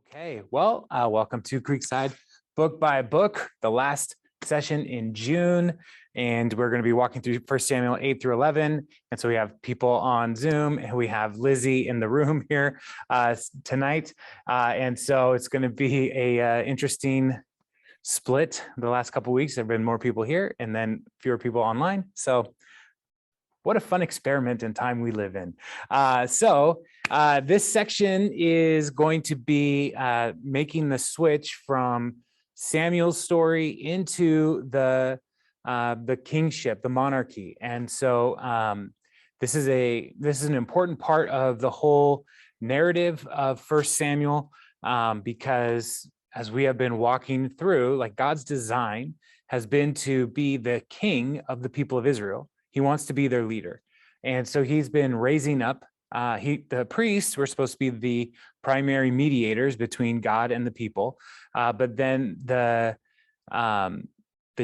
Okay, well, welcome to Creekside Book by Book, the last session in June, and we're going to be walking through 1 Samuel 8 through 11. And so we have people on Zoom, and we have Lizzie in the room here tonight. And so it's going to be a interesting split. The last couple of weeks, there have been more people here and then fewer people online. So what a fun experiment in time we live in. This section is going to be making the switch from Samuel's story into the kingship, the monarchy. And so this is an important part of the whole narrative of 1 Samuel, because as we have been walking through, like, God's design has been to be the king of the people of Israel. He wants to be their leader. And so he's been raising up, the priests were supposed to be the primary mediators between God and the people. But then the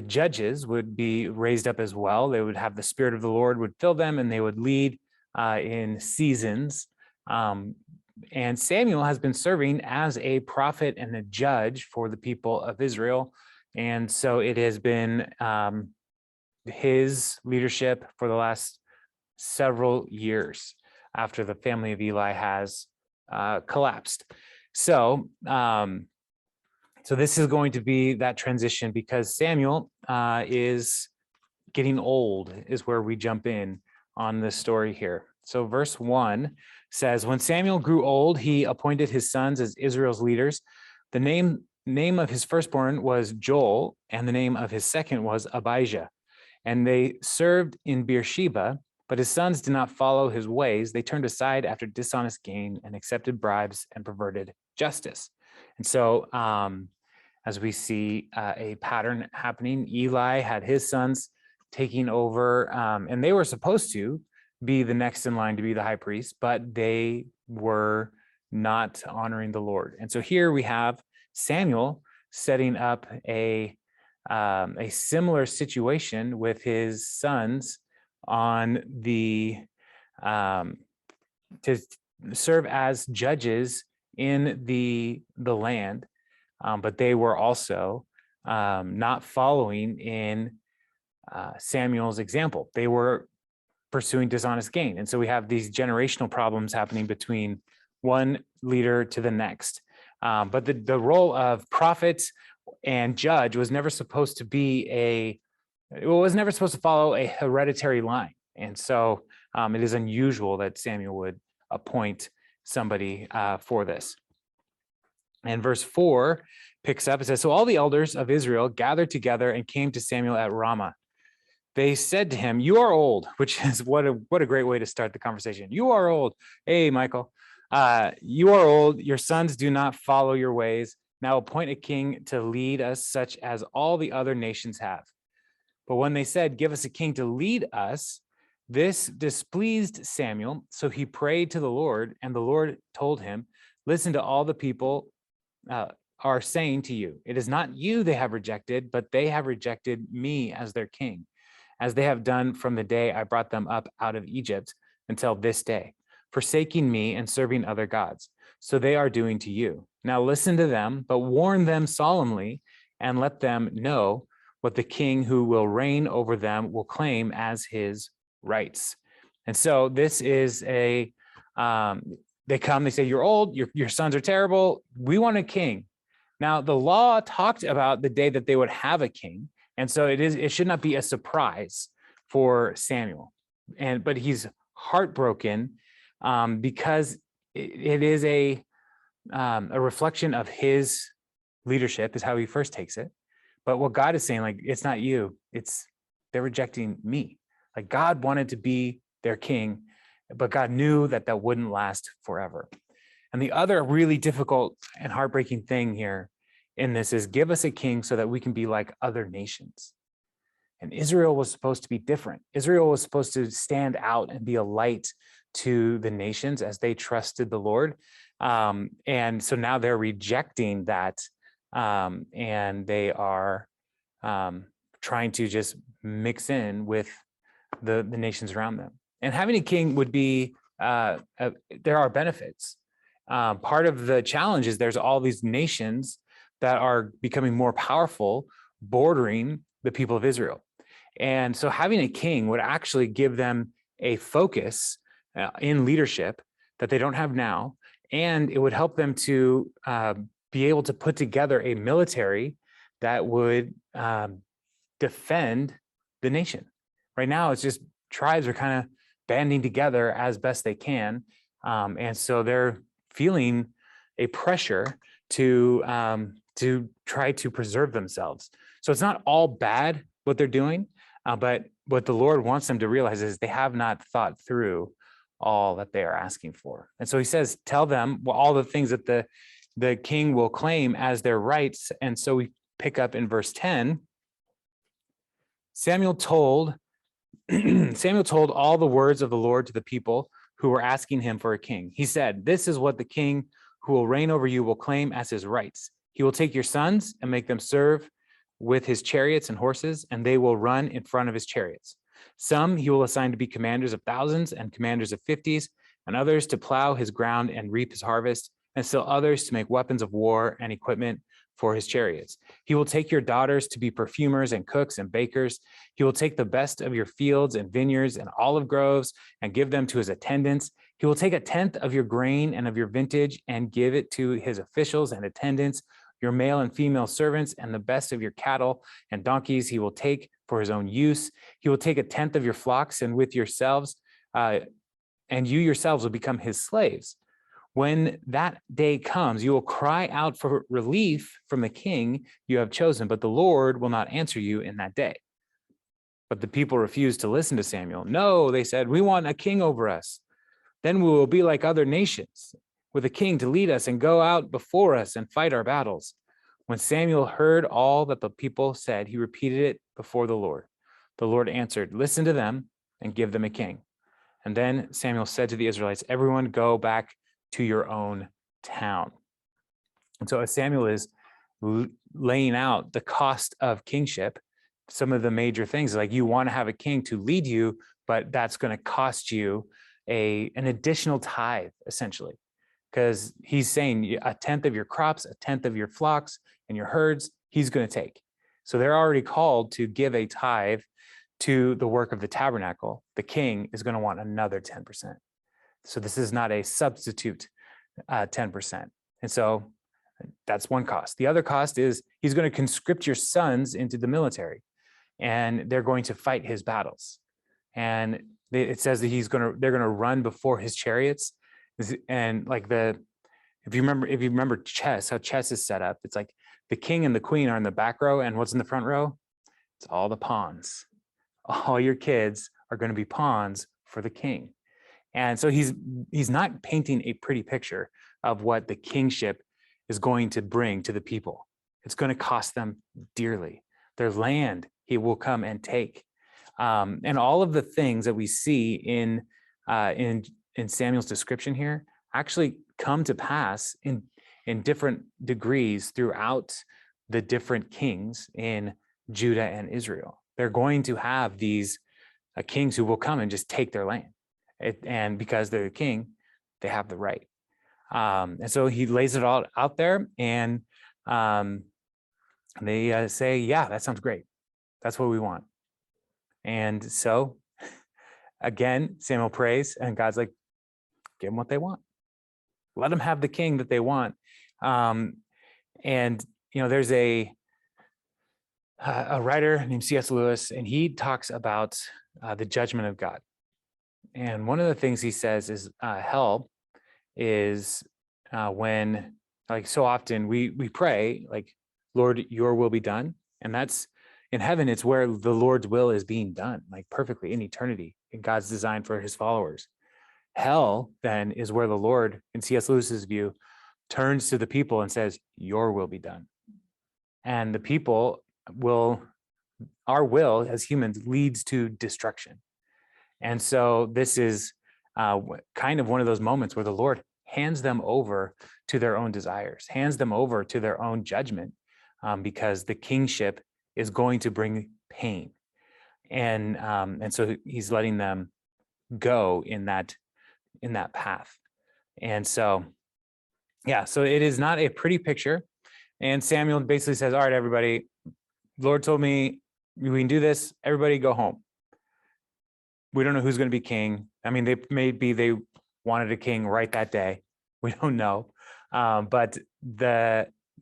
judges would be raised up as well. They would have the Spirit of the Lord would fill them, and they would lead in seasons. And Samuel has been serving as a prophet and a judge for the people of Israel. And so it has been his leadership for the last several years after the family of Eli has collapsed. So this is going to be that transition, because Samuel is getting old, is where we jump in on this story here. So verse 1 says, when Samuel grew old, he appointed his sons as Israel's leaders. The name of his firstborn was Joel, and the name of his second was Abijah. And they served in Beersheba, but his sons did not follow his ways. They turned aside after dishonest gain and accepted bribes and perverted justice. And so as we see a pattern happening, Eli had his sons taking over, and they were supposed to be the next in line to be the high priest, but they were not honoring the Lord. And so here we have Samuel setting up a similar situation with his sons on to serve as judges in the land, but they were also not following in Samuel's example. They were pursuing dishonest gain, and so we have these generational problems happening between one leader to the next. But the role of prophet and judge was never supposed to be never supposed to follow a hereditary line. And so it is unusual that Samuel would appoint somebody for this. And verse 4 picks up, it says, so all the elders of Israel gathered together and came to Samuel at Ramah. They said to him, you are old, which is what a great way to start the conversation. You are old. Hey, Michael, you are old. Your sons do not follow your ways. Now appoint a king to lead us, such as all the other nations have. But when they said, give us a king to lead us, this displeased Samuel. So he prayed to the Lord, and the Lord told him, listen to all the people are saying to you. It is not you they have rejected, but they have rejected me as their king, as they have done from the day I brought them up out of Egypt until this day, forsaking me and serving other gods. So they are doing to you. Now listen to them, but warn them solemnly, and let them know what the king who will reign over them will claim as his rights. And so this is they come, they say, you're old, your sons are terrible, we want a king. Now the law talked about the day that they would have a king, and so it should not be a surprise for Samuel. But he's heartbroken because it is a reflection of his leadership, is how he first takes it. But what God is saying, like, it's not you, they're rejecting me. Like, God wanted to be their king, but God knew that wouldn't last forever. And the other really difficult and heartbreaking thing here in this is, give us a king so that we can be like other nations. And Israel was supposed to be different. Israel was supposed to stand out and be a light to the nations as they trusted the Lord. And so now they're rejecting that, and they are trying to just mix in with the nations around them. And having a king would be, there are benefits. part of the challenge is there's all these nations that are becoming more powerful, bordering the people of Israel. And so having a king would actually give them a focus in leadership that they don't have now. And it would help them to be able to put together a military that would defend the nation. Right now, it's just tribes are kind of banding together as best they can. And so they're feeling a pressure to try to preserve themselves. So it's not all bad what they're doing, but what the Lord wants them to realize is they have not thought through all that they are asking for. And so he says, tell them all the things that the king will claim as their rights. And so we pick up in verse 10. Samuel told all the words of the Lord to the people who were asking him for a king. He said, this is what the king who will reign over you will claim as his rights. He will take your sons and make them serve with his chariots and horses, and they will run in front of his chariots. Some he will assign to be commanders of thousands and commanders of 50s, and others to plow his ground and reap his harvest, and still others to make weapons of war and equipment for his chariots. He will take your daughters to be perfumers and cooks and bakers. He will take the best of your fields and vineyards and olive groves and give them to his attendants. He will take a tenth of your grain and of your vintage and give it to his officials and attendants, your male and female servants, and the best of your cattle and donkeys he will take for his own use. He will take a tenth of your flocks, and with yourselves, and you yourselves will become his slaves. When that day comes, you will cry out for relief from the king you have chosen, but the Lord will not answer you in that day. But the people refused to listen to Samuel. No, they said, we want a king over us. Then we will be like other nations, with a king to lead us and go out before us and fight our battles. When Samuel heard all that the people said, he repeated it before the Lord. The Lord answered, listen to them and give them a king. And then Samuel said to the Israelites, everyone go back to your own town. And so as Samuel is laying out the cost of kingship, some of the major things, like you want to have a king to lead you, but that's going to cost you an additional tithe, essentially, because he's saying a tenth of your crops, a tenth of your flocks and your herds, he's going to take. So they're already called to give a tithe to the work of the tabernacle. The king is going to want another 10%. So this is not a substitute 10%. And so that's one cost. The other cost is he's going to conscript your sons into the military, and they're going to fight his battles. And it says that they're going to run before his chariots. And like if you remember chess, how chess is set up, it's like the king and the queen are in the back row, and what's in the front row? It's all the pawns. All your kids are going to be pawns for the king. And so he's not painting a pretty picture of what the kingship is going to bring to the people. It's going to cost them dearly. Their land he will come and take. And all of the things that we see in Samuel's description here actually come to pass in different degrees throughout the different kings in Judah and Israel. They're going to have these kings who will come and just take their land. And because they're the king, they have the right. And so he lays it all out there, and they say, yeah, that sounds great. That's what we want. And so again, Samuel prays, and God's like, give them what they want. Let them have the king that they want. And, there's a writer named C.S. Lewis, and he talks about the judgment of God. And one of the things he says is hell is when, like so often we pray, like, Lord, your will be done. And that's in heaven, it's where the Lord's will is being done, like perfectly in eternity, in God's design for his followers. Hell then is where the Lord, in C.S. Lewis's view, turns to the people and says, your will be done. And the people our will as humans leads to destruction. And so this is kind of one of those moments where the Lord hands them over to their own desires, hands them over to their own judgment, because the kingship is going to bring pain. And so he's letting them go in that path. And so Yeah, so it is not a pretty picture. And Samuel basically says, all right, everybody, Lord told me we can do this. Everybody go home. We don't know who's going to be king. I mean, they wanted a king right that day. We don't know. But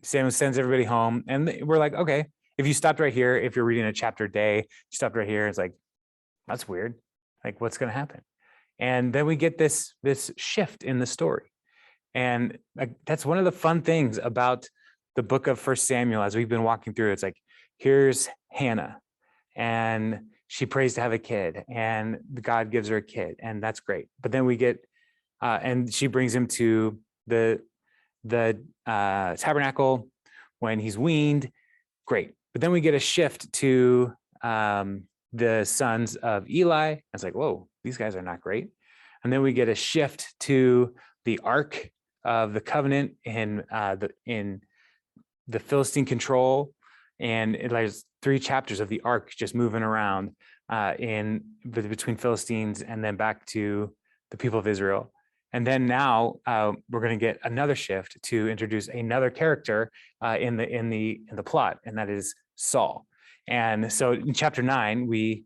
Samuel sends everybody home, and we're like, okay, if you stopped right here, if you're reading a chapter a day, you stopped right here, it's like, that's weird. Like, what's going to happen? And then we get this shift in the story. And that's one of the fun things about the book of First Samuel as we've been walking through. It's like, here's Hannah, and she prays to have a kid, and God gives her a kid, and that's great. But then we get, and she brings him to the tabernacle when he's weaned. Great. But then we get a shift to the sons of Eli. It's like, whoa, these guys are not great. And then we get a shift to the Ark of the Covenant in the Philistine control, and there's 3 chapters of the Ark just moving around between Philistines and then back to the people of Israel. And then now we're going to get another shift to introduce another character in the plot, and that is Saul. And so in chapter 9 we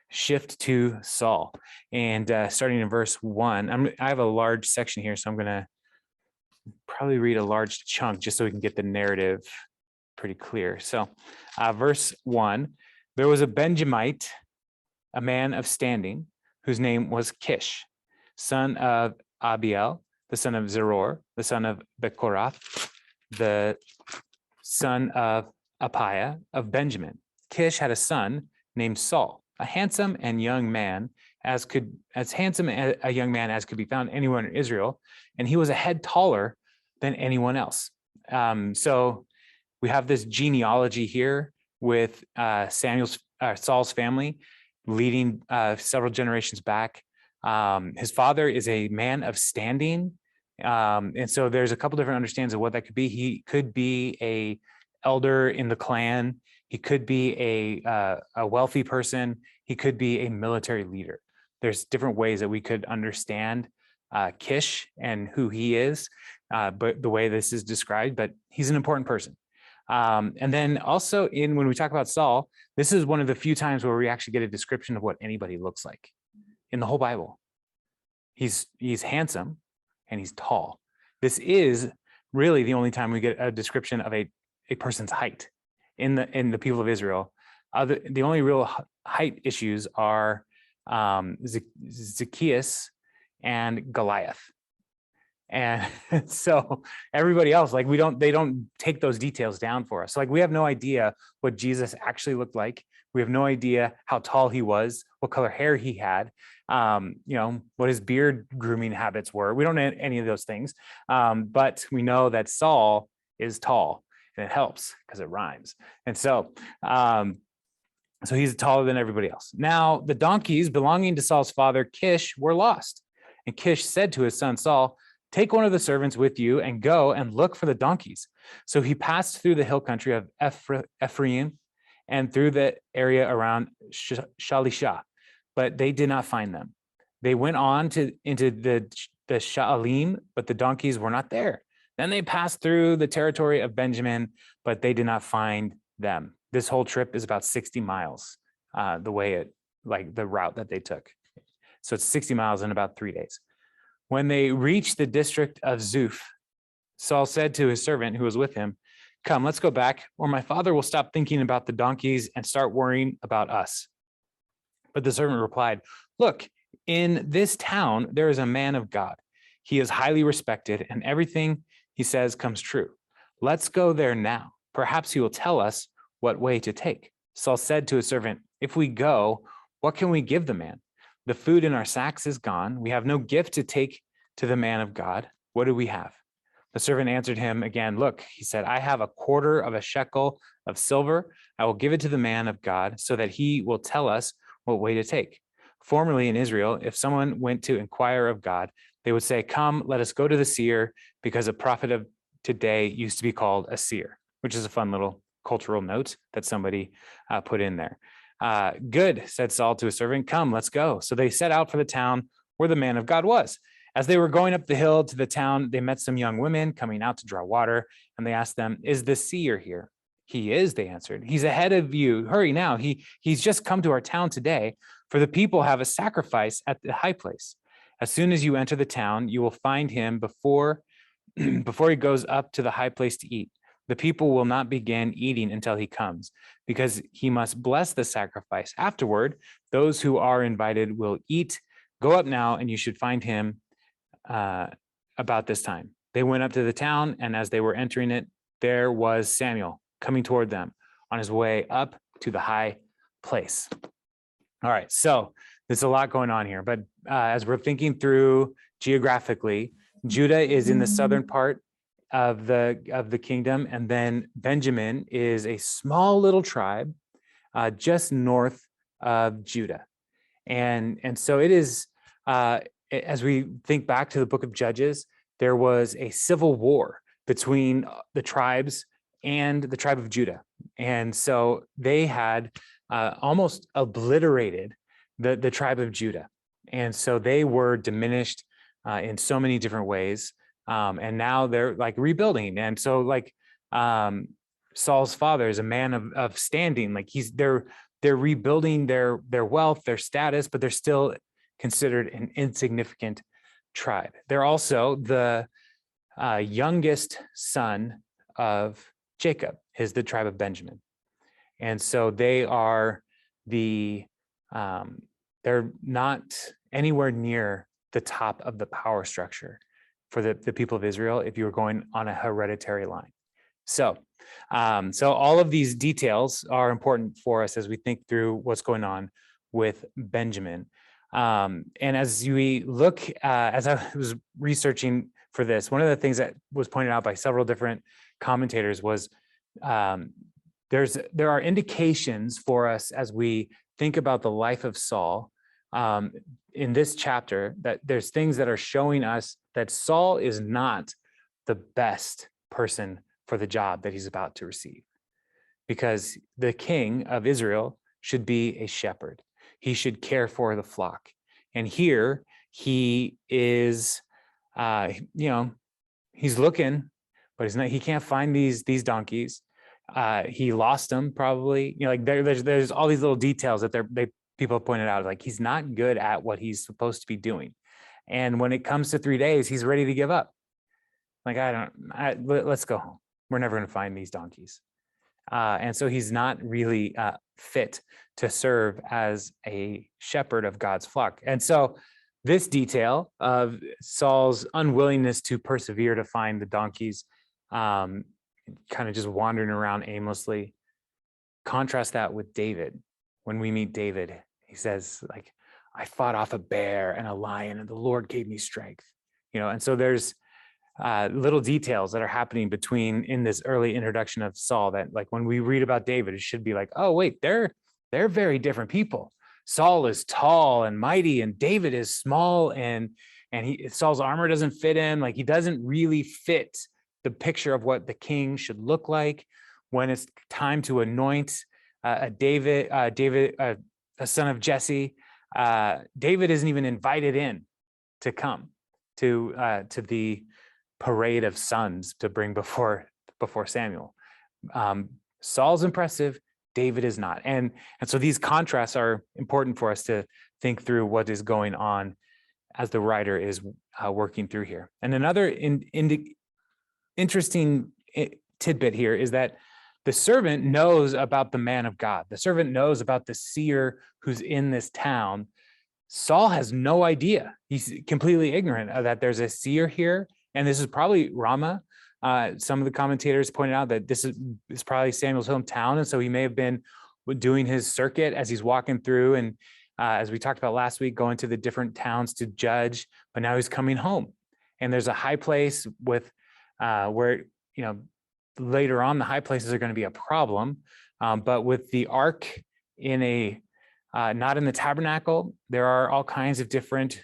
shift to Saul, and starting in verse 1. I have a large section here, so I'm going to probably read a large chunk just so we can get the narrative pretty clear. So verse 1, there was a Benjamite, a man of standing, whose name was Kish, son of Abiel, the son of Zeror, the son of Bechorath, the son of Apiah of Benjamin. Kish had a son named Saul, a handsome and young man as handsome a young man as could be found anywhere in Israel, and he was a head taller than anyone else. So we have this genealogy here with Saul's family leading several generations back. His father is a man of standing, and so there's a couple different understandings of what that could be. He could be a elder in the clan. He could be a wealthy person. He could be a military leader. There's different ways that we could understand Kish and who he is, but the way this is described, but he's an important person. And then also when we talk about Saul, this is one of the few times where we actually get a description of what anybody looks like in the whole Bible. He's handsome and he's tall. This is really the only time we get a description of a person's height in the people of Israel. The only real height issues are Zacchaeus and Goliath. And so everybody else, like they don't take those details down for us. So like we have no idea what Jesus actually looked like. We have no idea how tall he was, what color hair he had, what his beard grooming habits were. We don't know any of those things. But we know that Saul is tall, and it helps because it rhymes. And so he's taller than everybody else. Now, the donkeys belonging to Saul's father, Kish, were lost. And Kish said to his son Saul, "Take one of the servants with you and go and look for the donkeys." So he passed through the hill country of Ephraim and through the area around Shalisha, but they did not find them. They went on into the Sha'alim, but the donkeys were not there. Then they passed through the territory of Benjamin, but they did not find them. This whole trip is about 60 miles, the route that they took. So it's 60 miles in about 3 days. When they reached the district of Zuph, Saul said to his servant who was with him, "Come, let's go back, or my father will stop thinking about the donkeys and start worrying about us." But the servant replied, "Look, in this town, there is a man of God. He is highly respected, and everything he says comes true. Let's go there now. Perhaps he will tell us what way to take." Saul said to his servant, "If we go, what can we give the man? The food in our sacks is gone. We have no gift to take to the man of God. What do we have?" The servant answered him again, "Look," he said, "I have a quarter of a shekel of silver. I will give it to the man of God so that he will tell us what way to take. Formerly in Israel, if someone went to inquire of God, they would say, 'Come, let us go to the seer,' because a prophet of today used to be called a seer," which is a fun little cultural note that somebody put in there. "Good," said Saul to his servant, "come, let's go." So they set out for the town where the man of God was. As they were going up the hill to the town, they met some young women coming out to draw water, and they asked them, "Is the seer here?" "He is," they answered. "He's ahead of you. Hurry now. He's just come to our town today, for the people have a sacrifice at the high place. As soon as you enter the town, you will find him before before he goes up to the high place to eat. The people will not begin eating until he comes, because he must bless the sacrifice. Afterward, those who are invited will eat. Go up now, and you should find him about this time." They went up to the town, and as they were entering it, there was Samuel coming toward them on his way up to the high place. All right, so there's a lot going on here, but as we're thinking through geographically, Judah is in the southern part of the kingdom, and then Benjamin is a small little tribe just north of Judah. And so it is, as we think back to the book of Judges, there was a civil war between the tribes and the tribe of Judah. And so they had almost obliterated the tribe of Judah. And so they were diminished in so many different ways. And now they're like rebuilding. And so like Saul's father is a man of standing, like they're rebuilding their wealth, their status, but they're still considered an insignificant tribe. They're also the youngest son of Jacob, the tribe of Benjamin. And so they are they're not anywhere near the top of the power structure for the people of Israel if you were going on a hereditary line. So all of these details are important for us as we think through what's going on with Benjamin. And as we look, as I was researching for this, one of the things that was pointed out by several different commentators was there are indications for us as we think about the life of Saul in this chapter, that there's things that are showing us that Saul is not the best person for the job that he's about to receive, because the king of Israel should be a shepherd. He should care for the flock. And here he is, he's looking, but he can't find these donkeys. He lost them probably, like there's all these little details that people have pointed out, like he's not good at what he's supposed to be doing. And when it comes to 3 days, he's ready to give up. Like, let's go home. We're never going to find these donkeys. And so he's not really fit to serve as a shepherd of God's flock. And so this detail of Saul's unwillingness to persevere to find the donkeys, kind of just wandering around aimlessly, contrast that with David. When we meet David, he says, like, I fought off a bear and a lion, and the Lord gave me strength. And so there's little details that are happening in this early introduction of Saul that, like, when we read about David, it should be like, oh wait, they're very different people. Saul is tall and mighty, and David is small, and Saul's armor doesn't fit him. Like, he doesn't really fit the picture of what the king should look like. When it's time to anoint David, a son of Jesse, David isn't even invited in to come to the parade of sons to bring before Samuel. Saul's impressive, David is not. And so these contrasts are important for us to think through what is going on as the writer is working through here. And another interesting tidbit here is that the servant knows about the man of God. The servant knows about the seer who's in this town. Saul has no idea. He's completely ignorant of that there's a seer here. And this is probably Ramah. Some of the commentators pointed out that this is probably Samuel's hometown. And so he may have been doing his circuit as he's walking through. And as we talked about last week, going to the different towns to judge, but now he's coming home. And there's a high place with where, later on, the high places are going to be a problem. But with the ark not in the tabernacle, there are all kinds of different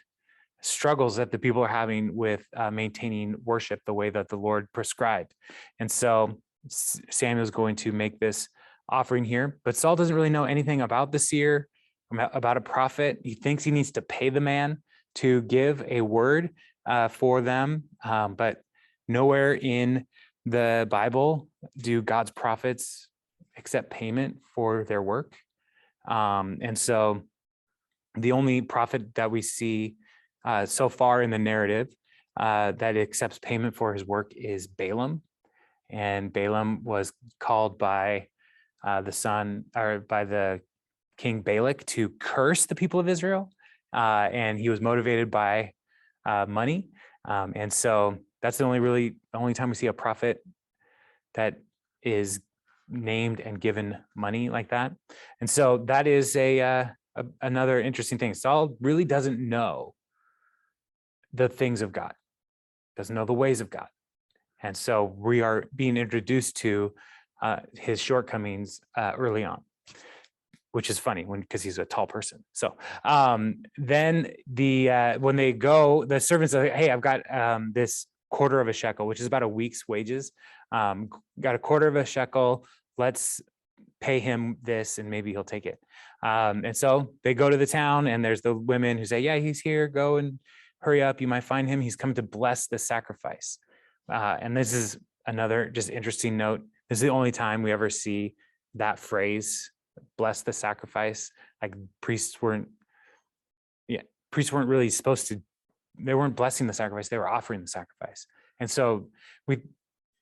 struggles that the people are having with maintaining worship the way that the Lord prescribed. And so Samuel's going to make this offering here, but Saul doesn't really know anything about the seer, about a prophet. He thinks he needs to pay the man to give a word, for them, but nowhere in the Bible do God's prophets accept payment for their work. And so the only prophet that we see so far in the narrative that accepts payment for his work is Balaam. And Balaam was called by the king Balak to curse the people of Israel. And he was motivated by money. And so that's the only time we see a prophet that is named and given money like that. And so that is another interesting thing. Saul really doesn't know the things of God, doesn't know the ways of God. And so we are being introduced to his shortcomings early on, which is funny because he's a tall person. So then when they go, the servants are like, hey, I've got this quarter of a shekel, which is about a week's wages. Got a quarter of a shekel. Let's pay him this and maybe he'll take it. And so they go to the town and there's the women who say, yeah, he's here. Go and hurry up. You might find him. He's come to bless the sacrifice. And this is another just interesting note. This is the only time we ever see that phrase, bless the sacrifice. Like priests weren't really supposed to, they weren't blessing the sacrifice, they were offering the sacrifice. And so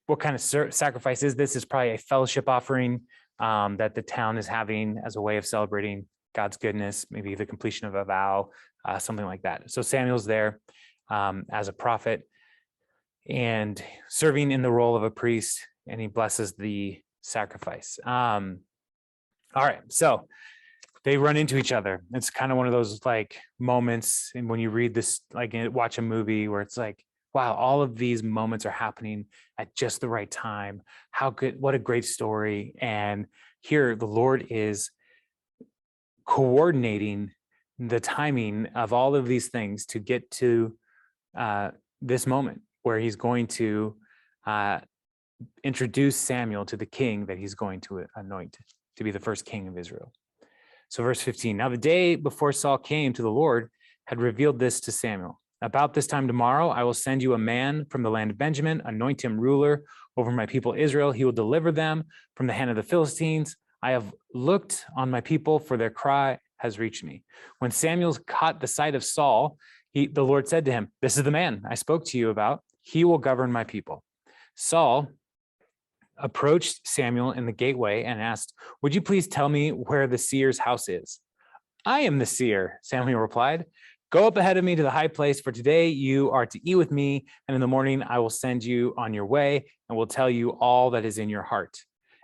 what kind of sacrifice is this? Is probably a fellowship offering that the town is having as a way of celebrating God's goodness, maybe the completion of a vow, something like that. So Samuel's there as a prophet and serving in the role of a priest, and he blesses the sacrifice. All right, so they run into each other. It's kind of one of those like moments, and when you read this, like watch a movie where it's like, wow, all of these moments are happening at just the right time. How good, what a great story. And here the Lord is coordinating the timing of all of these things to get to this moment where he's going to introduce Samuel to the king that he's going to anoint to be the first king of Israel. So verse 15, now the day before Saul came to the Lord had revealed this to Samuel. About this time tomorrow, I will send you a man from the land of Benjamin, anoint him ruler over my people Israel. He will deliver them from the hand of the Philistines. I have looked on my people, for their cry has reached me. When Samuel caught the sight of Saul, the Lord said to him, this is the man I spoke to you about. He will govern my people. Saul approached Samuel in the gateway and asked, would you please tell me where the seer's house is? I am the seer, Samuel replied. Go up ahead of me to the high place, for today you are to eat with me, and in the morning I will send you on your way and will tell you all that is in your heart.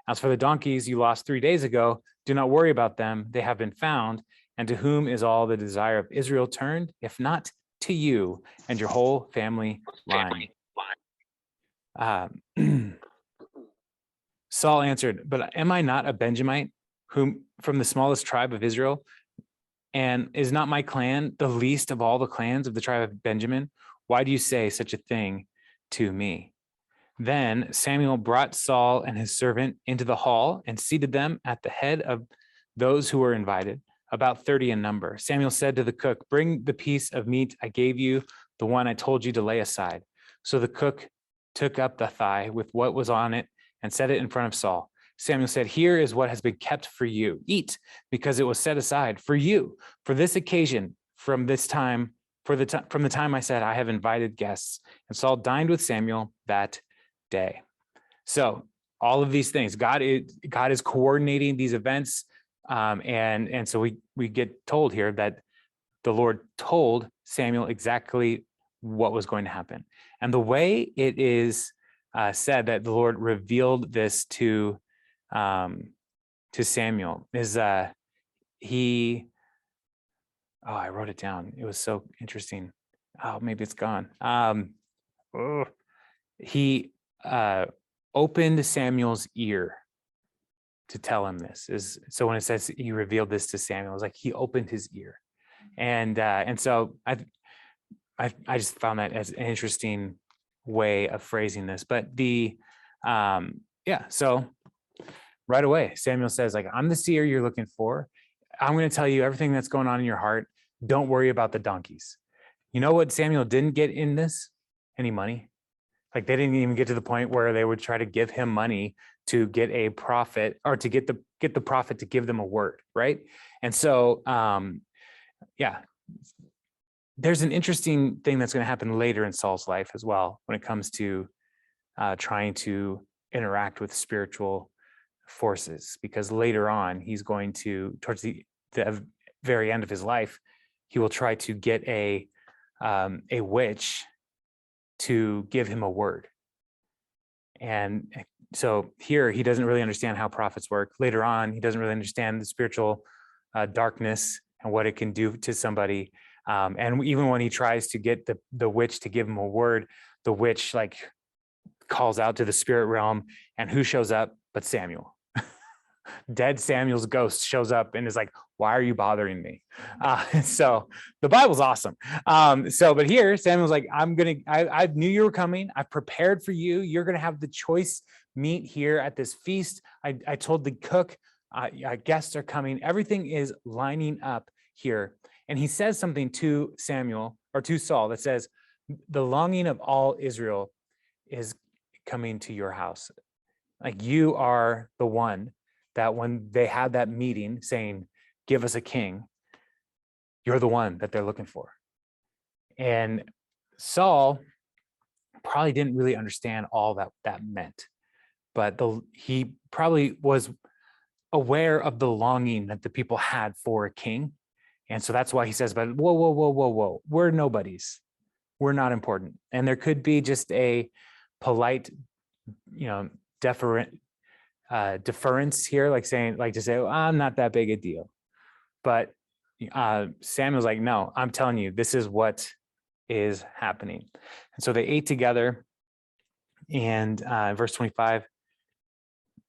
As for the donkeys you lost 3 days ago, do not worry about them. They have been found. And to whom is all the desire of Israel turned? If not to you and your whole family line. Saul answered, but am I not a Benjamite, whom from the smallest tribe of Israel? And is not my clan the least of all the clans of the tribe of Benjamin? Why do you say such a thing to me? Then Samuel brought Saul and his servant into the hall and seated them at the head of those who were invited, about 30 in number. Samuel said to the cook, bring the piece of meat I gave you, the one I told you to lay aside. So the cook took up the thigh with what was on it and set it in front of Saul. Samuel said, here is what has been kept for you. Eat, because it was set aside for you, for this occasion, from the time I said, I have invited guests. And Saul dined with Samuel that day. So all of these things, God is coordinating these events. And so we get told here that the Lord told Samuel exactly what was going to happen. And the way it is said that the Lord revealed this to Samuel is I wrote it down. It was so interesting. Oh, maybe it's gone. He opened Samuel's ear to tell him this. So when it says he revealed this to Samuel, it's like he opened his ear. And so I just found that as an interesting way of phrasing this. But so right away, Samuel says, like, I'm the seer you're looking for. I'm going to tell you everything that's going on in your heart. Don't worry about the donkeys. You know what Samuel didn't get in this? Any money. Like they didn't even get to the point where they would try to give him money to get a prophet, or to get the prophet to give them a word, right? And so yeah, there's an interesting thing that's going to happen later in Saul's life as well when it comes to trying to interact with spiritual forces, because later on he's going to, towards the very end of his life, he will try to get a witch to give him a word. And so here he doesn't really understand how prophets work. Later on, he doesn't really understand the spiritual darkness and what it can do to somebody. And even when he tries to get the witch to give him a word, the witch like calls out to the spirit realm, and who shows up but Samuel? Dead Samuel's ghost shows up and is like, why are you bothering me? So the Bible's awesome. But here Samuel's like, I knew you were coming. I prepared for you. You're going to have the choice meat here at this feast. I told the cook, guests are coming. Everything is lining up here. And he says something to Samuel, or to Saul, that says, the longing of all Israel is coming to your house. Like, you are the one that when they had that meeting saying, give us a king, you're the one that they're looking for. And Saul probably didn't really understand all that meant, but he probably was aware of the longing that the people had for a king. And so that's why he says, but whoa, we're nobodies. We're not important. And there could be just a polite, deference here, like to say, well, I'm not that big a deal. But Samuel's like, no, I'm telling you, this is what is happening. And so they ate together. And verse 25,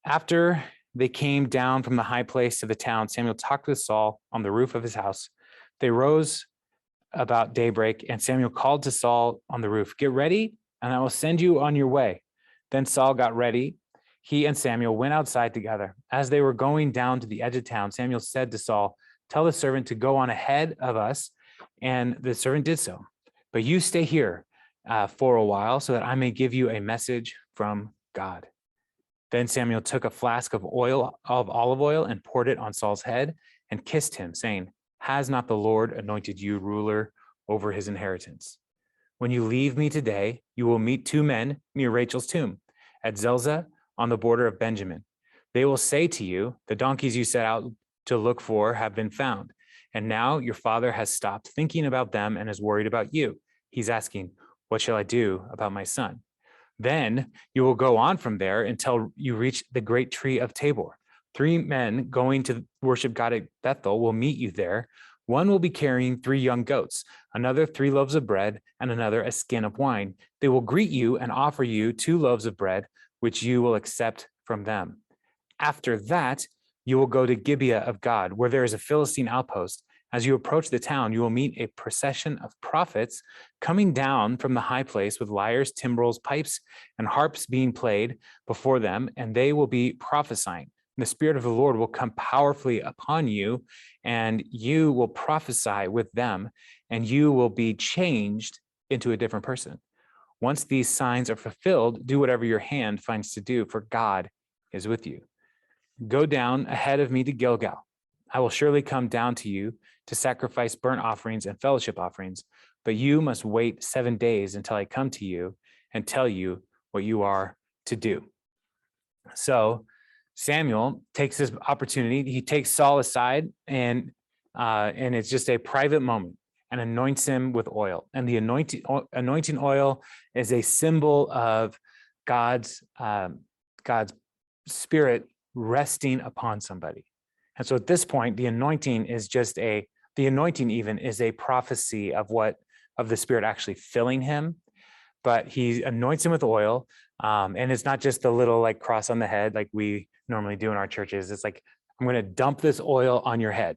after they came down from the high place to the town, Samuel talked with Saul on the roof of his house. They rose about daybreak, and Samuel called to Saul on the roof, get ready, and I will send you on your way. Then Saul got ready. He and Samuel went outside together. As they were going down to the edge of town, Samuel said to Saul, tell the servant to go on ahead of us. And the servant did so. But you stay here for a while so that I may give you a message from God. Then Samuel took a flask of olive oil and poured it on Saul's head and kissed him, saying, has not the Lord anointed you ruler over his inheritance? When you leave me today, you will meet two men near Rachel's tomb at Zelzah on the border of Benjamin. They will say to you, the donkeys you set out to look for have been found. And now your father has stopped thinking about them and is worried about you. He's asking, what shall I do about my son? Then you will go on from there until you reach the great tree of Tabor. 3 men going to worship God at Bethel will meet you there. One will be carrying 3 young goats, another 3 loaves of bread, and another a skin of wine. They will greet you and offer you 2 loaves of bread, which you will accept from them. After that, you will go to Gibeah of God, where there is a Philistine outpost. As you approach the town, you will meet a procession of prophets coming down from the high place with lyres, timbrels, pipes, and harps being played before them, and they will be prophesying. The Spirit of the Lord will come powerfully upon you, and you will prophesy with them, and you will be changed into a different person. Once these signs are fulfilled, do whatever your hand finds to do, for God is with you. Go down ahead of me to Gilgal. I will surely come down to you to sacrifice burnt offerings and fellowship offerings, but you must wait 7 days until I come to you and tell you what you are to do. So Samuel takes this opportunity. He takes Saul aside, and it's just a private moment, and anoints him with oil. And the anointing oil is a symbol of God's Spirit resting upon somebody. And so at this point, the anointing is even is a prophecy of the Spirit actually filling him. But he anoints him with oil. And it's not just the little like cross on the head like we normally do in our churches. It's like, I'm going to dump this oil on your head.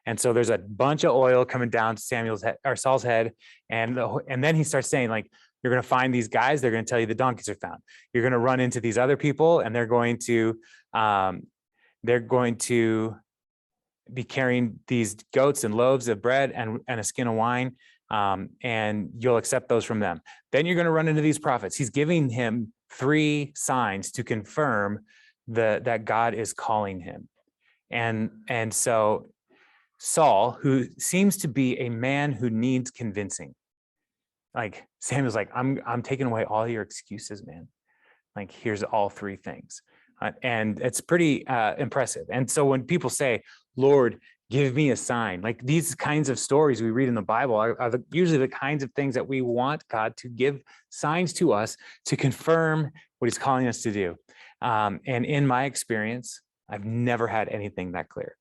And so there's a bunch of oil coming down to Samuel's head, or Saul's head. And then he starts saying, like, you're going to find these guys. They're going to tell you the donkeys are found. You're going to run into these other people, and they're going to be carrying these goats and loaves of bread and a skin of wine. and you'll accept those from them. Then you're going to run into these prophets. He's giving him 3 signs to confirm that God is calling him. And so Saul, who seems to be a man who needs convincing, like Samuel's like, I'm taking away all your excuses, man. Like, here's all 3 things. And it's pretty impressive. And so when people say, Lord, give me a sign, like these kinds of stories we read in the Bible are usually the kinds of things that we want God to give signs to us to confirm what he's calling us to do. And in my experience, I've never had anything that clear.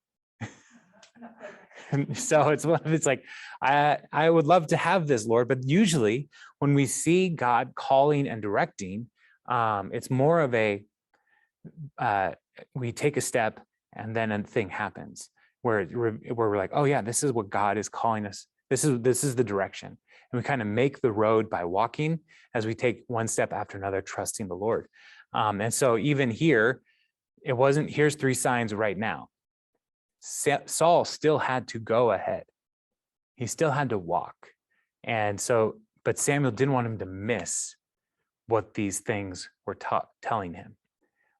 So it's like, I would love to have this, Lord, but usually when we see God calling and directing, it's more of a, we take a step and then a thing happens where we're like, oh yeah, this is what God is calling us. This is the direction. And we kind of make the road by walking as we take one step after another, trusting the Lord. And so even here, it wasn't, here's 3 signs right now. Saul still had to go ahead. He still had to walk. And so, but Samuel didn't want him to miss what these things were telling him,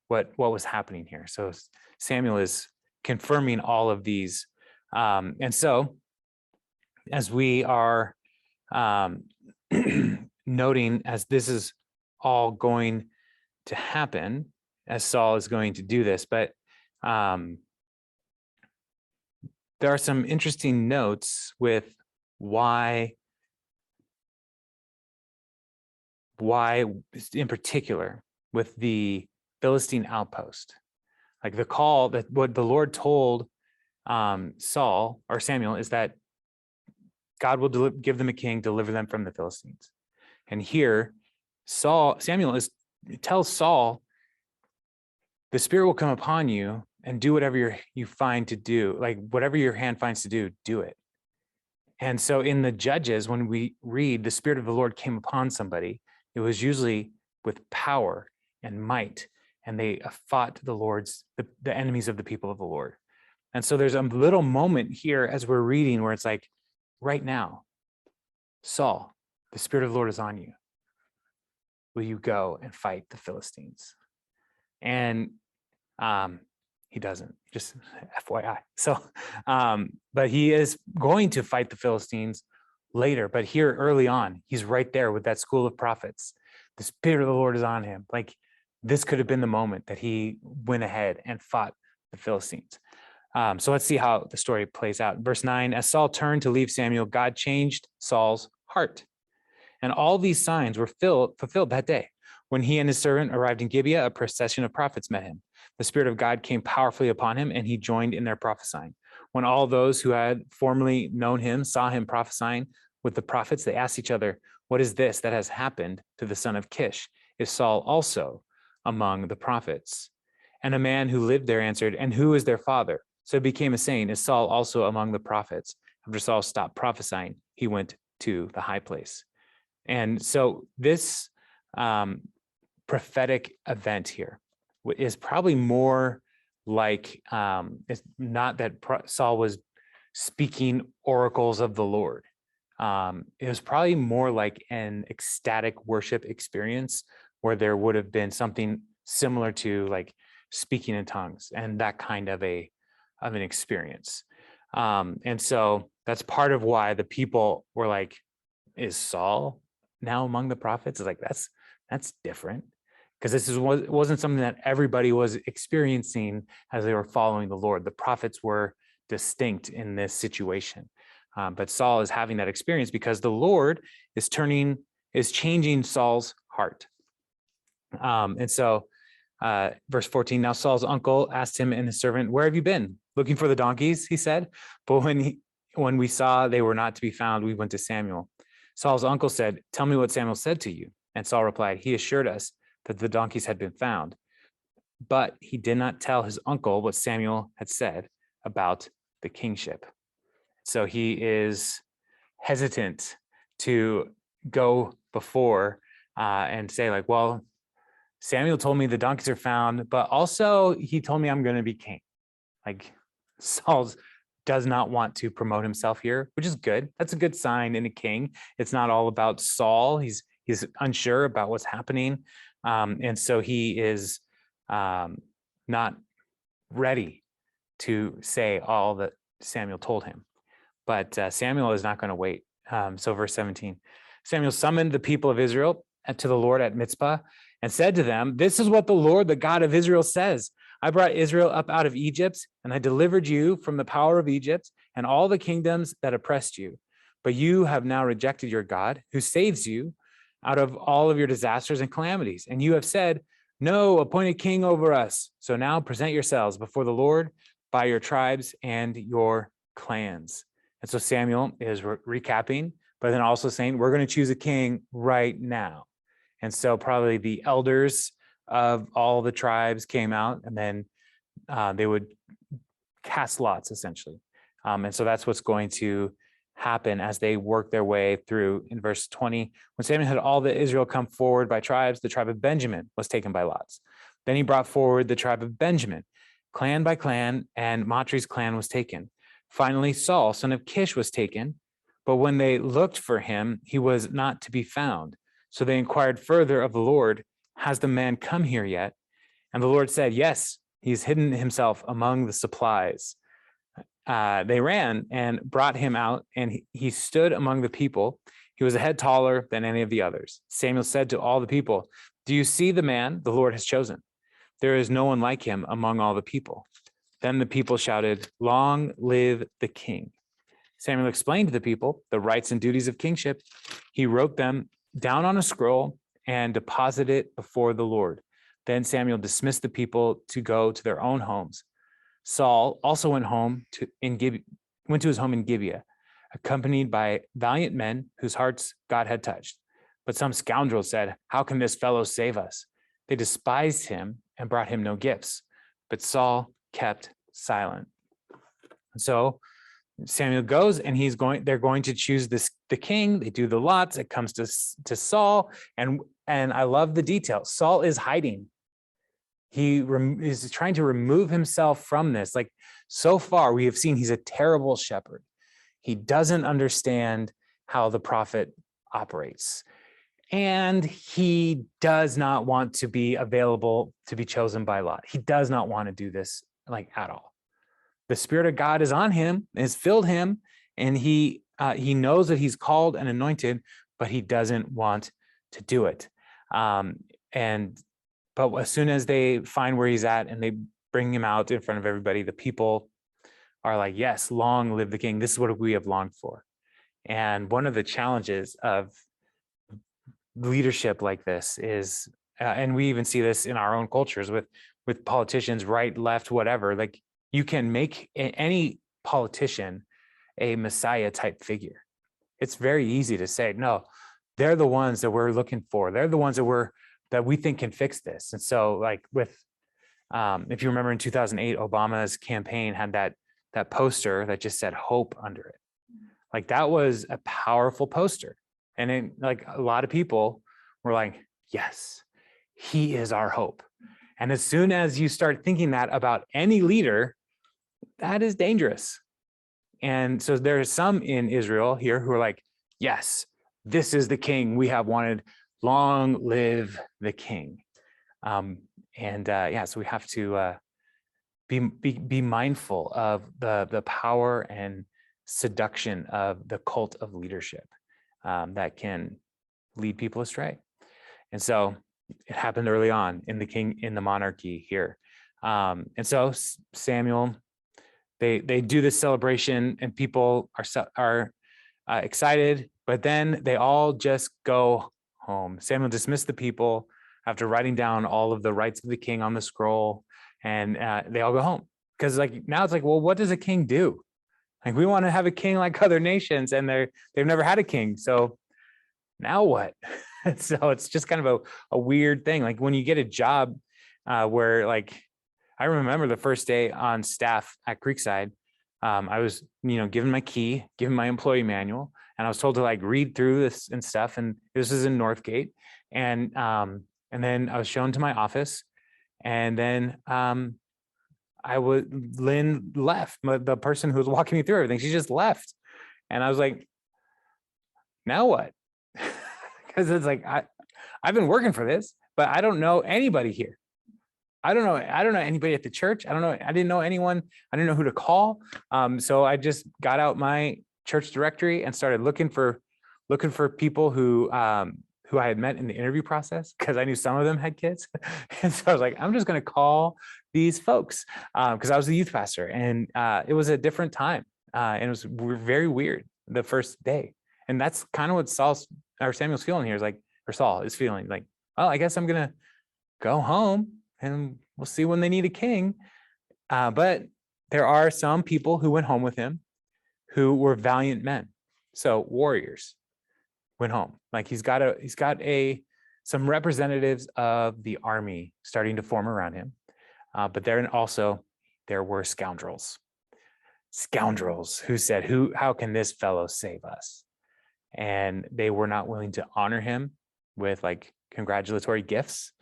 what was happening here. So Samuel is confirming all of these. And so as we are noting, as this is all going to happen, as Saul is going to do this, but there are some interesting notes with why in particular with the Philistine outpost, like the call that what the Lord told Saul or Samuel is that God will give them a king, deliver them from the Philistines. And here Samuel tells Saul, the Spirit will come upon you and do whatever you find to do, like whatever your hand finds to do it. And so in the Judges, when we read the Spirit of the Lord came upon somebody, it was usually with power and might, and they fought the enemies of the people of the Lord. And so there's a little moment here as we're reading where it's like, right now, Saul, the Spirit of the Lord is on you. Will you go and fight the Philistines? And he doesn't, just FYI. So, but he is going to fight the Philistines later. But here early on, he's right there with that school of prophets. The Spirit of the Lord is on him. Like, this could have been the moment that he went ahead and fought the Philistines. So let's see how the story plays out. Verse 9, as Saul turned to leave Samuel, God changed Saul's heart. And all these signs were fulfilled that day. When he and his servant arrived in Gibeah, a procession of prophets met him. The Spirit of God came powerfully upon him, and he joined in their prophesying. When all those who had formerly known him saw him prophesying with the prophets, they asked each other, what is this that has happened to the son of Kish? Is Saul also among the prophets? And a man who lived there answered, and who is their father? So it became a saying, is Saul also among the prophets? After Saul stopped prophesying, he went to the high place. And so this prophetic event here is probably more like, it's not that Saul was speaking oracles of the Lord. It was probably more like an ecstatic worship experience where there would have been something similar to like speaking in tongues and that kind of an experience. And so that's part of why the people were like, is Saul now among the prophets? It's like, that's different, because this wasn't something that everybody was experiencing as they were following the Lord. The prophets were distinct in this situation. But Saul is having that experience because the Lord is changing Saul's heart. And so verse 14, now Saul's uncle asked him and his servant, where have you been? Looking for the donkeys, he said. But when we saw they were not to be found, we went to Samuel. Saul's uncle said, tell me what Samuel said to you. And Saul replied, he assured us that the donkeys had been found. But he did not tell his uncle what Samuel had said about the kingship. So he is hesitant to go before and say like, well, Samuel told me the donkeys are found, but also he told me I'm going to be king. Like, Saul's does not want to promote himself here, which is good. That's a good sign in a king. It's not all about Saul. He's unsure about what's happening. And so he is not ready to say all that Samuel told him. But Samuel is not going to wait. So verse 17, Samuel summoned the people of Israel to the Lord at Mizpah and said to them, "This is what the Lord, the God of Israel says. I brought Israel up out of Egypt, and I delivered you from the power of Egypt and all the kingdoms that oppressed you. But you have now rejected your God, who saves you out of all of your disasters and calamities. And you have said, 'No, appoint a king over us.' So now present yourselves before the Lord by your tribes and your clans." And so Samuel is recapping, but then also saying, we're going to choose a king right now. And so probably the elders of all the tribes came out, and then they would cast lots, essentially. And so that's what's going to happen as they work their way through. In verse 20, when Samuel had all the Israel come forward by tribes, the tribe of Benjamin was taken by lots. Then he brought forward the tribe of Benjamin, clan by clan, and Matri's clan was taken. Finally, Saul, son of Kish, was taken, but when they looked for him, he was not to be found. So they inquired further of the Lord, "Has the man come here yet?" And the Lord said, "Yes, he's hidden himself among the supplies." They ran and brought him out, and he stood among the people. He was a head taller than any of the others. Samuel said to all the people, "Do you see the man the Lord has chosen? There is no one like him among all the people." Then the people shouted, "Long live the king." Samuel explained to the people the rights and duties of kingship. He wrote them down on a scroll and deposited it before the Lord. Then Samuel dismissed the people to go to their own homes. Saul also went to his home in Gibeah, accompanied by valiant men whose hearts God had touched. But some scoundrels said, "How can this fellow save us?" They despised him and brought him no gifts. But Saul kept silent. So Samuel goes, and they're going to choose the king. They do the lots. It comes to Saul, and I love the details. Saul is hiding. He is trying to remove himself from this. Like, so far we have seen he's a terrible shepherd. He doesn't understand how the prophet operates. And he does not want to be available to be chosen by lot. He does not want to do this at all. The Spirit of God is on him, has filled him, and he knows that he's called and anointed, but he doesn't want to do it. But as soon as they find where he's at and they bring him out in front of everybody, the people are like, "Yes, long live the king. This is what we have longed for." And one of the challenges of leadership like this is, and we even see this in our own cultures with politicians, right, left, whatever, like, you can make any politician a messiah type figure. It's very easy to say, no, they're the ones that we're looking for. They're the ones that we think can fix this. And so, like, if you remember in 2008, Obama's campaign had that poster that just said hope under it. Like, that was a powerful poster. And a lot of people were like, yes, he is our hope. And as soon as you start thinking that about any leader, that is dangerous. And so there are some in Israel here who are like, yes, this is the king we have wanted. Long live the king. So we have to be mindful of the power and seduction of the cult of leadership that can lead people astray. And so it happened early on in the monarchy here. And so Samuel, they do this celebration, and people are excited, but then they all just go home. Samuel dismissed the people after writing down all of the rights of the king on the scroll, and they all go home. Because now it's well, what does a king do? Like, we want to have a king like other nations, and they've never had a king. So now what? So it's just kind of a weird thing. Like, when you get a job where, I remember the first day on staff at Creekside, I was, given my key, given my employee manual, and I was told to read through this and stuff. And this is in Northgate. And then I was shown to my office, and then Lynn left, the person who was walking me through everything. She just left. And I was like, now what? Because it's like, I've been working for this, but I don't know anybody here. I don't know anybody at the church. I didn't know anyone. I didn't know who to call. So I just got out my church directory and started looking for people who I had met in the interview process, because I knew some of them had kids. And so I was like, I'm just going to call these folks, because I was the youth pastor, and it was a different time, and it was very weird the first day. And that's kind of what Samuel's feeling here, is like, or Saul is feeling like, well, I guess I'm going to go home and we'll see when they need a king. But there are some people who went home with him who were valiant men. So warriors went home. Like he's got some representatives of the army starting to form around him. But there were scoundrels who said, how can this fellow save us? And they were not willing to honor him with like congratulatory gifts.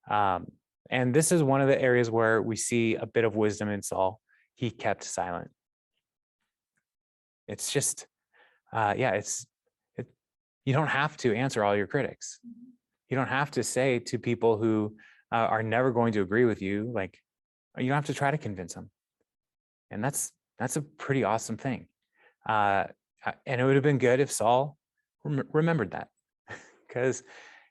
And this is one of the areas where we see a bit of wisdom in Saul. He kept silent. It's just, you don't have to answer all your critics. You don't have to say to people who are never going to agree with you, like, you don't have to try to convince them. And that's a pretty awesome thing. And it would have been good if Saul remembered that, because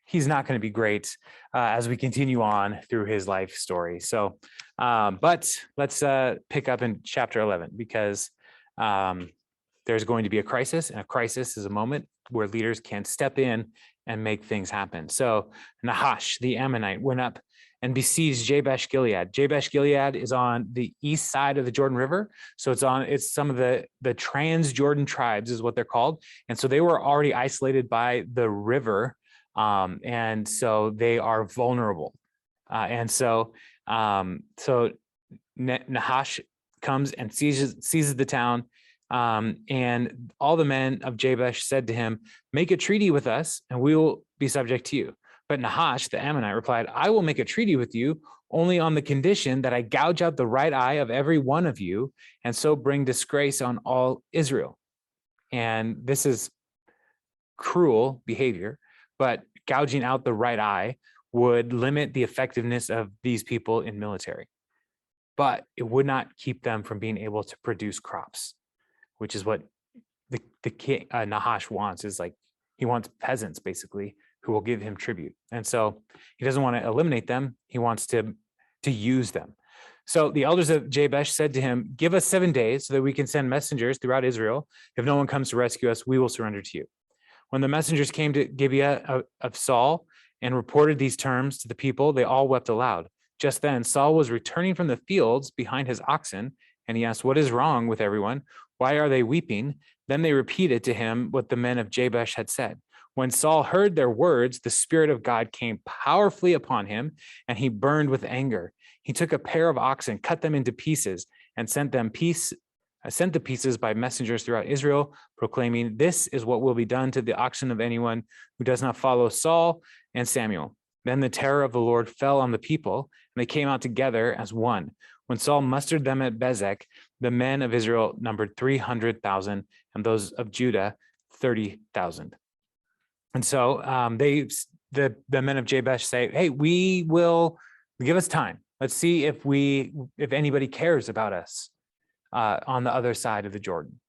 he's not going to be great as we continue on through his life story. So, but let's pick up in chapter 11, because there's going to be a crisis, and a crisis is a moment where leaders can step in and make things happen. So Nahash, the Ammonite, went up and besieged Jabesh Gilead. Jabesh Gilead is on the east side of the Jordan River. So it's some of the Trans-Jordan tribes is what they're called. And so they were already isolated by the river. And so they are vulnerable. So Nahash comes and seizes the town. And all the men of Jabesh said to him, make a treaty with us and we will be subject to you. But Nahash, the Ammonite, replied, I will make a treaty with you only on the condition that I gouge out the right eye of every one of you, and so bring disgrace on all Israel. And this is cruel behavior, but gouging out the right eye would limit the effectiveness of these people in military. But it would not keep them from being able to produce crops, which is what the king Nahash wants. Is like, he wants peasants basically who will give him tribute. And so he doesn't want to eliminate them. He wants to use them. So the elders of Jabesh said to him, give us 7 days so that we can send messengers throughout Israel. If no one comes to rescue us, we will surrender to you. When the messengers came to Gibeah of Saul and reported these terms to the people, they all wept aloud. Just then, Saul was returning from the fields behind his oxen, and he asked, what is wrong with everyone? Why are they weeping? Then they repeated to him what the men of Jabesh had said. When Saul heard their words, the Spirit of God came powerfully upon him, and he burned with anger. He took a pair of oxen, cut them into pieces, and sent the pieces by messengers throughout Israel, proclaiming, this is what will be done to the oxen of anyone who does not follow Saul and Samuel. Then the terror of the Lord fell on the people, and they came out together as one. When Saul mustered them at Bezek, the men of Israel numbered 300,000, and those of Judah 30,000. And so the men of Jabesh say, hey, we will give us time. Let's see if anybody cares about us on the other side of the Jordan.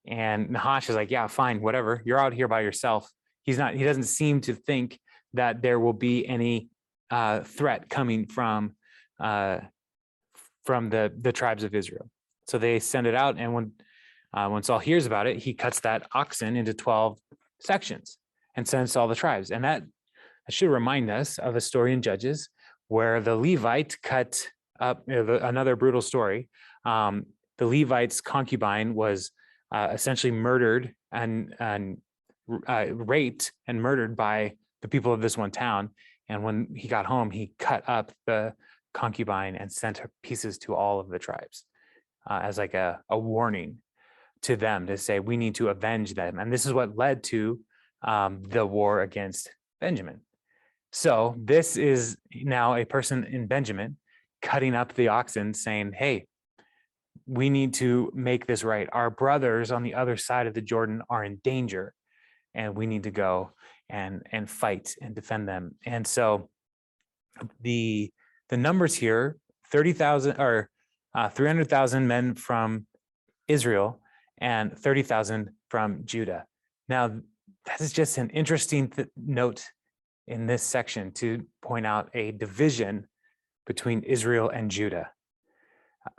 And Nahash is like, yeah, fine, whatever. You're out here by yourself. He doesn't seem to think that there will be any threat coming from the tribes of Israel. So they send it out, and when Saul hears about it, he cuts that oxen into 12 sections and sends to all the tribes. And that should remind us of a story in Judges where the Levite cut up, another brutal story. The Levite's concubine was essentially murdered and raped and murdered by the people of this one town. And when he got home, he cut up the concubine and sent her pieces to all of the tribes as like a warning to them to say, we need to avenge them. And this is what led to the war against Benjamin. So this is now a person in Benjamin. cutting up the oxen, saying, hey, we need to make this right. Our brothers on the other side of the Jordan are in danger, and we need to go and fight and defend them. And so the numbers here, 30,000 or 300,000 men from Israel and 30,000 from Judah. Now, that is just an interesting note in this section to point out a division between Israel and Judah,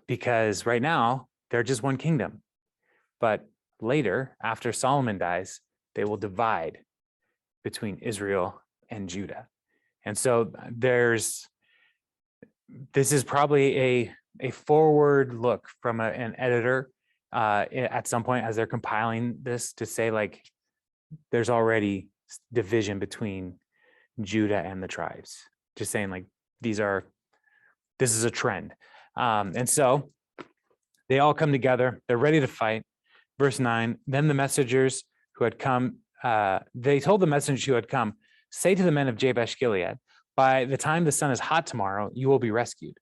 because right now they're just one kingdom, but later, after Solomon dies, they will divide between Israel and Judah. And so this is probably a forward look from an editor at some point as they're compiling this, to say, like, there's already division between Judah and the tribes. Just saying, like, this is a trend. And so they all come together. They're ready to fight. Verse 9, then the messengers who had come, they told the messengers who had come, say to the men of Jabesh Gilead, by the time the sun is hot tomorrow, you will be rescued.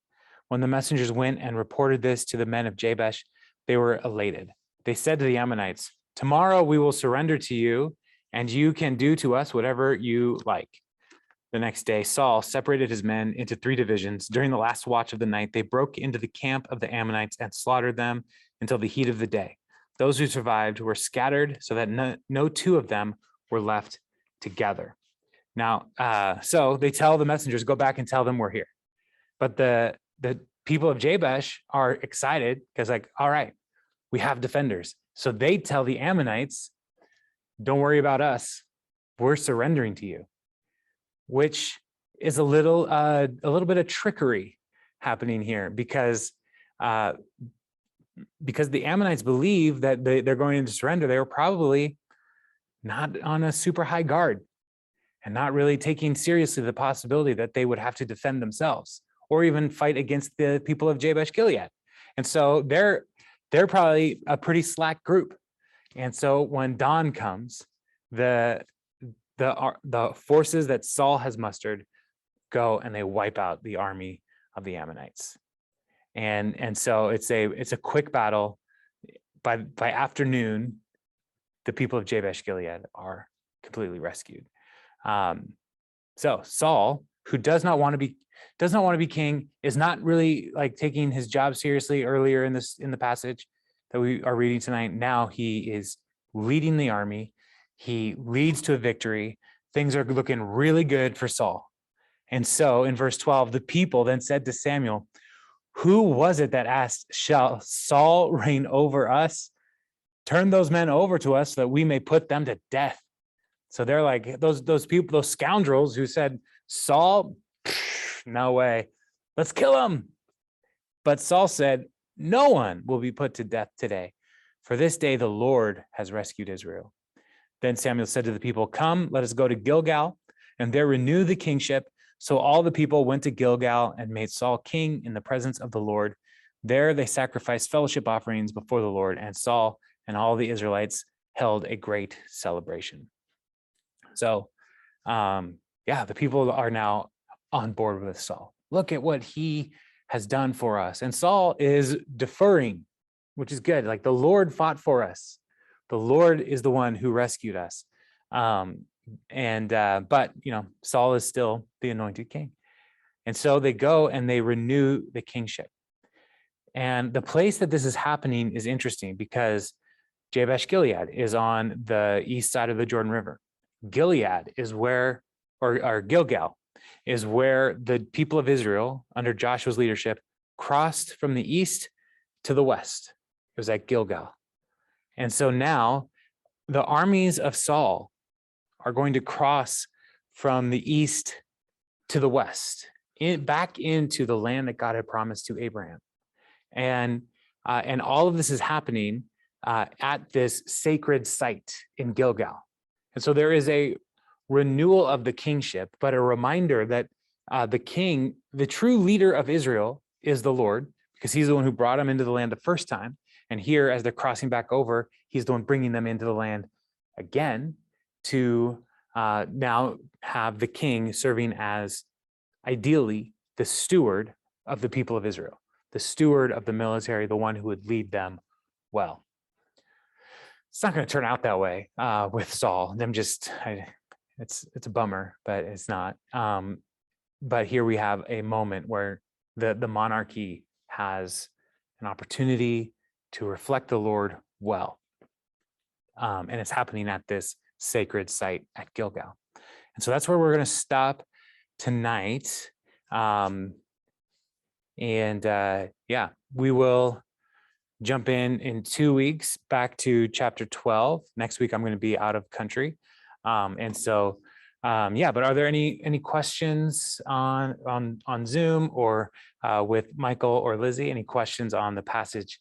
When the messengers went and reported this to the men of Jabesh, they were elated. They said to the Ammonites, tomorrow we will surrender to you, and you can do to us whatever you like. The next day, Saul separated his men into 3 divisions. During the last watch of the night, they broke into the camp of the Ammonites and slaughtered them until the heat of the day. Those who survived were scattered so that no 2 of them were left together. Now, so they tell the messengers, go back and tell them we're here. But the people of Jabesh are excited because, like, all right, we have defenders. So they tell the Ammonites, don't worry about us. We're surrendering to you, which is a little bit of trickery happening here, because the Ammonites believe that they're going to surrender. They were probably not on a super high guard and not really taking seriously the possibility that they would have to defend themselves or even fight against the people of Jabesh Gilead. And so they're probably a pretty slack group. And so when dawn comes, the forces that Saul has mustered go and they wipe out the army of the Ammonites. And so it's a quick battle. By afternoon, the people of Jabesh Gilead are completely rescued. So Saul, who does not want to be king, is not really like taking his job seriously earlier in the passage that we are reading tonight. Now he is leading the army. He leads to a victory. Things are looking really good for Saul. And so in verse 12, the people then said to Samuel, who was it that asked, shall Saul reign over us? Turn those men over to us so that we may put them to death. So they're like, those people, those scoundrels who said, Saul, no way, let's kill him. But Saul said, no one will be put to death today, for this day the Lord has rescued Israel. Then Samuel said to the people, come, let us go to Gilgal, and there renew the kingship. So all the people went to Gilgal and made Saul king in the presence of the Lord. There they sacrificed fellowship offerings before the Lord, and Saul and all the Israelites held a great celebration. So, the people are now on board with Saul. Look at what he has done for us. And Saul is deferring, which is good. Like, the Lord fought for us. The Lord is the one who rescued us. But Saul is still the anointed king. And so they go and they renew the kingship. And the place that this is happening is interesting because Jabesh Gilead is on the east side of the Jordan River. Gilead is where, or Gilgal is where the people of Israel under Joshua's leadership crossed from the east to the west. It was at Gilgal. And so now the armies of Saul are going to cross from the east to the west, back into the land that God had promised to Abraham. And all of this is happening at this sacred site in Gilgal. And so there is a renewal of the kingship, but a reminder that the king, the true leader of Israel, is the Lord, because he's the one who brought them into the land the first time. And here, as they're crossing back over, he's the one bringing them into the land again to now have the king serving as, ideally, the steward of the people of Israel, the steward of the military, the one who would lead them well. It's not going to turn out that way with Saul. It's a bummer, but it's not. But here we have a moment where the monarchy has an opportunity to reflect the Lord well. And it's happening at this sacred site at Gilgal. And so that's where we're going to stop tonight. Yeah, we will jump in 2 weeks back to chapter 12. Next week, I'm going to be out of country. Yeah, but are there any questions on Zoom or with Michael or Lizzie? Any questions on the passage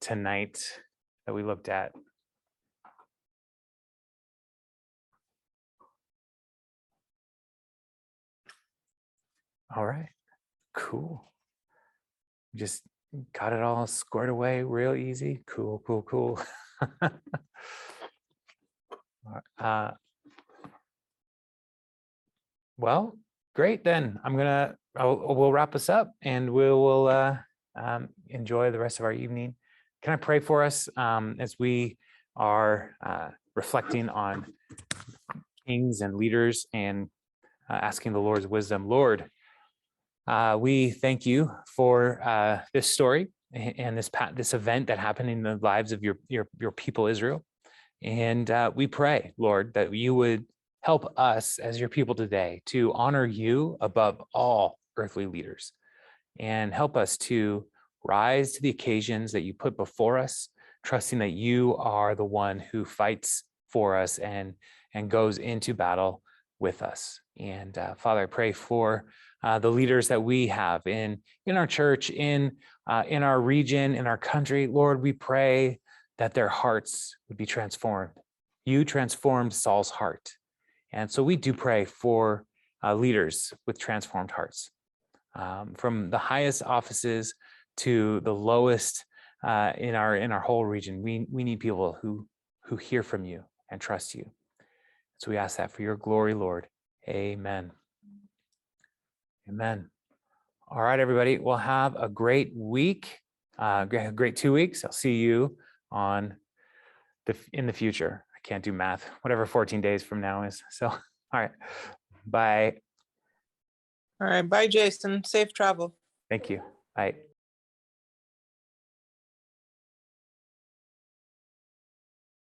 tonight that we looked at? All right, cool. Just got it all squared away real easy. Cool. Well, great then. We'll wrap us up and we'll enjoy the rest of our evening. Can I pray for us as we are reflecting on kings and leaders and asking the Lord's wisdom? Lord, we thank you for this story and this event that happened in the lives of your people Israel. And we pray, Lord, that you would help us as your people today to honor you above all earthly leaders, and help us to rise to the occasions that you put before us, trusting that you are the one who fights for us and goes into battle with us. And Father, I pray for the leaders that we have in our church, in our region, in our country. Lord, we pray that their hearts would be transformed. You transformed Saul's heart. And so we do pray for leaders with transformed hearts, from the highest offices to the lowest in our whole region. We need people who hear from you and trust you. So we ask that for your glory, Lord. Amen. Amen. All right, everybody. Well, have a great week, great 2 weeks. I'll see you in the future. I can't do math, whatever 14 days from now is. So, all right. Bye. All right. Bye, Jason. Safe travel. Thank you. Bye.